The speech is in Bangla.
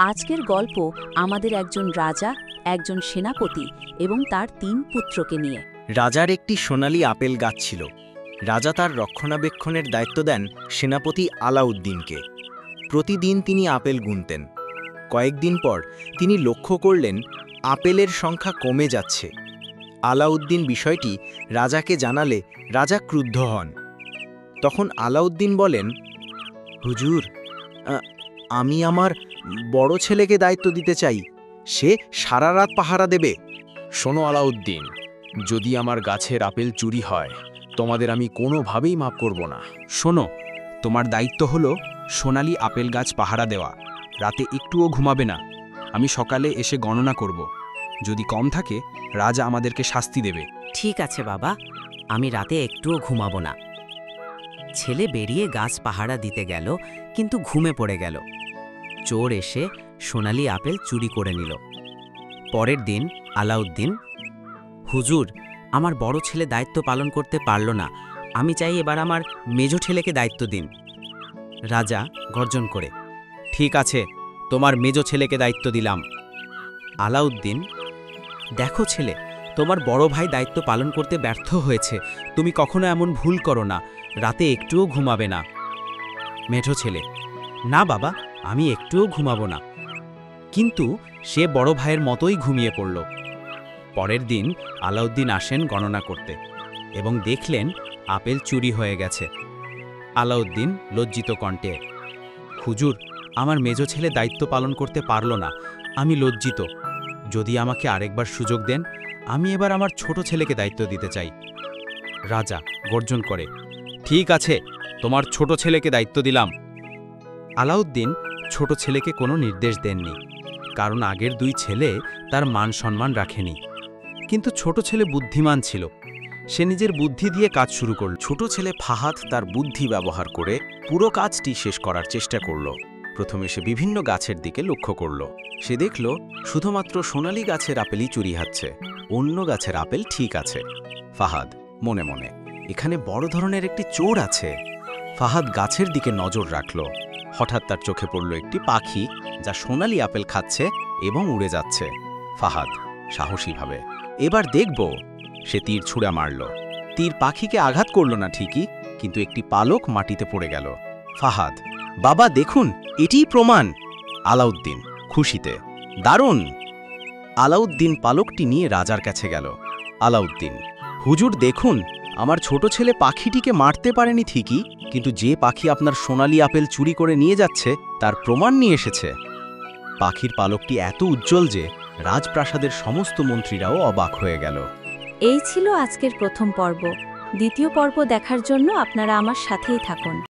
আজকের গল্প আমাদের একজন রাজা, একজন সেনাপতি এবং তার ৩ পুত্রকে নিয়ে। রাজার একটি সোনালী আপেল গাছ ছিল। রাজা তার রক্ষণাবেক্ষণের দায়িত্ব দেন সেনাপতি আলাউদ্দিনকে। প্রতিদিন তিনি আপেল গুনতেন। কয়েকদিন পর তিনি লক্ষ্য করলেন আপেলের সংখ্যা কমে যাচ্ছে। আলাউদ্দিন বিষয়টি রাজাকে জানালে রাজা ক্রুদ্ধ হন। তখন আলাউদ্দিন বলেন, হুজুর, আমি আমার বড় ছেলেকে দায়িত্ব দিতে চাই। সে সারা রাত পাহারা দেবে। শোনো আলাউদ্দিন, যদি আমার গাছের আপেল চুরি হয় তোমাদের আমি কোনোভাবেই মাফ করব না। শোনো, তোমার দায়িত্ব হলো সোনালী আপেল গাছ পাহারা দেওয়া। রাতে একটুও ঘুমাবে না। আমি সকালে এসে গণনা করব। যদি কম থাকে রাজা আমাদেরকে শাস্তি দেবে। ঠিক আছে বাবা, আমি রাতে একটুও ঘুমাবো না। ছেলে বেরিয়ে গাছ পাহারা দিতে গেল, কিন্তু ঘুমে পড়ে গেল। চোর এসে সোনালী আপেল চুরি করে নিল। পরের দিন আলাউদ্দিন, হুজুর, আমার বড় ছেলে দায়িত্ব পালন করতে পারল না। আমি চাই এবার আমার মেজো ছেলেকে দায়িত্ব দিন। রাজা গর্জন করে, ঠিক আছে, তোমার মেজো ছেলেকে দায়িত্ব দিলাম। আলাউদ্দিন, দেখো ছেলে, তোমার বড় ভাই দায়িত্ব পালন করতে ব্যর্থ হয়েছে। তুমি কখনো এমন ভুল করো না। রাতে একটুও ঘুমাবে না। মেঠো ছেলে, না বাবা, আমি একটুও ঘুমাবো না। কিন্তু সে বড় ভাইয়ের মতোই ঘুমিয়ে পড়ল। পরের দিন আলাউদ্দিন আসেন গণনা করতে এবং দেখলেন আপেল চুরি হয়ে গেছে। আলাউদ্দিন লজ্জিত কণ্ঠে, হুজুর, আমার মেজো ছেলে দায়িত্ব পালন করতে পারল না। আমি লজ্জিত। যদি আমাকে আরেকবার সুযোগ দেন, আমি এবার আমার ছোট ছেলেকে দায়িত্ব দিতে চাই। রাজা গর্জন করে, ঠিক আছে, তোমার ছোট ছেলেকে দায়িত্ব দিলাম। আলাউদ্দিন ছোট ছেলেকে কোনো নির্দেশ দেননি, কারণ আগের 2 ছেলে তার মান সম্মান রাখেনি। কিন্তু ছোট ছেলে বুদ্ধিমান ছিল। সে নিজের বুদ্ধি দিয়ে কাজ শুরু করল। ছোট ছেলে ফাহাদ তার বুদ্ধি ব্যবহার করে পুরো কাজটি শেষ করার চেষ্টা করল। প্রথমে সে বিভিন্ন গাছের দিকে লক্ষ্য করল। সে দেখল শুধুমাত্র সোনালী গাছের আপেলই চুরি হচ্ছে, অন্য গাছের আপেল ঠিক আছে। ফাহাদ মনে মনে, এখানে বড় ধরনের একটি চোর আছে। ফাহাদ গাছের দিকে নজর রাখল। হঠাৎ তার চোখে পড়ল একটি পাখি, যা সোনালী আপেল খাচ্ছে এবং উড়ে যাচ্ছে। ফাহাদ সাহসীভাবে, এবার দেখব। সে তীর ছুঁড়ে মারল। তীর পাখিকে আঘাত করল না ঠিকই, কিন্তু একটি পালক মাটিতে পড়ে গেল। ফাহাদ, বাবা দেখুন, এটিই প্রমাণ। আলাউদ্দিন খুশিতে, দারুণ। আলাউদ্দিন পালকটি নিয়ে রাজার কাছে গেল। আলাউদ্দিন, হুজুর দেখুন, আমার ছোট ছেলে পাখিটিকে মারতে পারেনি ঠিকই, কিন্তু যে পাখি আপনার সোনালী আপেল চুরি করে নিয়ে যাচ্ছে তার প্রমাণ নিয়ে এসেছে। পাখির পালকটি এত উজ্জ্বল যে রাজপ্রাসাদের সমস্ত মন্ত্রীরাও অবাক হয়ে গেল। এই ছিল আজকের প্রথম পর্ব। দ্বিতীয় পর্ব দেখার জন্য আপনারা আমার সাথেই থাকুন।